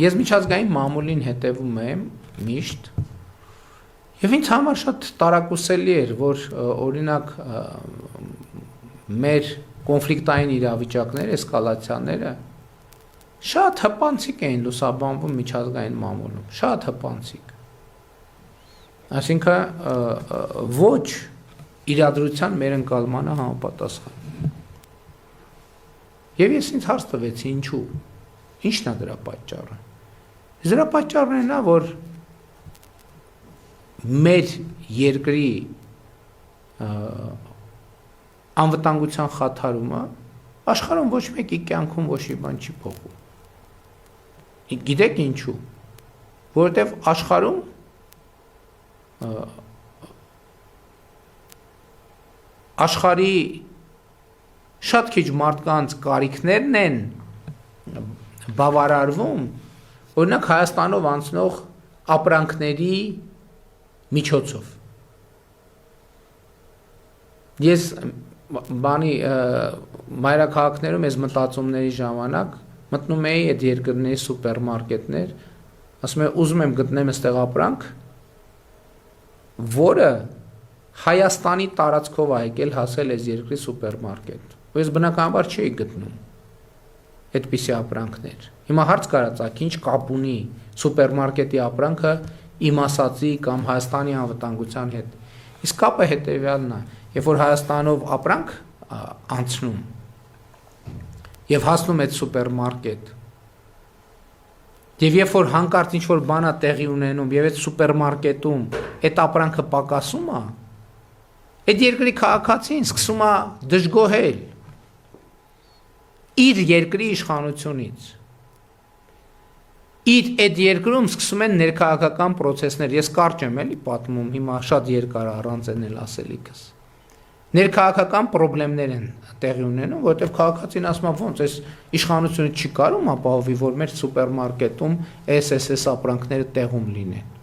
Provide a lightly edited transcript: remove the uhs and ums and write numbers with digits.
Ես միջազգային մամուլին հետևում եմ միշտ եւ ինձ համար շատ տարակուսելի էր, որ օրինակ մեր կոնֆլիկտային իրավիճակները, էսկալացիաները շատ հպանցիկ էին լուսաբանվում միջազգային մամուլում, շատ հպանցիկ։ Այսինքն ոչ իրադրության մեր ընկալմանը համապատասխան։ Եվ ես ինձ հարց տվեցի ինչու։ Ինչն է դրա պատճառը։ Դրա պատճառն է նա, որ մեր երկրի անվտանգության խաթարումը աշխարհում ոչ մեկի կյանքում ոչ մի բան չի փոխում։ Գիտեք ինչու։ Որովհետև աշխարհում աշխարհի շատ քիչ մարդկանց կարիքներն են բավարարվում, օրինակ Հայաստանով անցնող ապրանքների միջոցով։ Ես բանի մայրաքաղաքներում ես մտածումների ժամանակ մտնում էի այդ երկրների սուպերմարկետներ, ասում եմ ուզում եմ գտնեմ այստեղ ապրանք, որը Հայաստանի տարածքով է եկել հասել այս երկրի սուպերմարկետ։ Ու ես բնականաբար չէի գտնում այդպիսի ապրանքներ։ Հիմա հարց կարածակ, ինչ կապ ունի սուպերմարկետի ապրանքը իմ ասածի կամ Հայաստանի անվտանգության հետ։ Իսկ կապը հետևյալն է, երբ որ Հայաստանով ապրանք անցնում եւ հասնում այդ սուպերմարկետ, եւ երբ որ հանկարծ ինչ որ բան է տեղի ունենում եւ այդ սուպերմարկետում այդ ապրանքը պակասում է, այդ երկրի քաղաքացին սկսում է դժգոհել իր երկրի իշխանությունից։ Իր այդ երկրում սկսում են ներքաղաքական process-ներ, ես կարճ եմ էլի պատմում, հիմա շատ երկար առանց էնել ասելիքս։ Ներքաղաքական խնդիրներ են տեղի ունենում, որովհետև քաղաքացին ասում է ոնց այս իշխանությունը չի կարող ապահովի, որ մեր սուպերմարկետում SSS ապրանքները տեղում լինեն։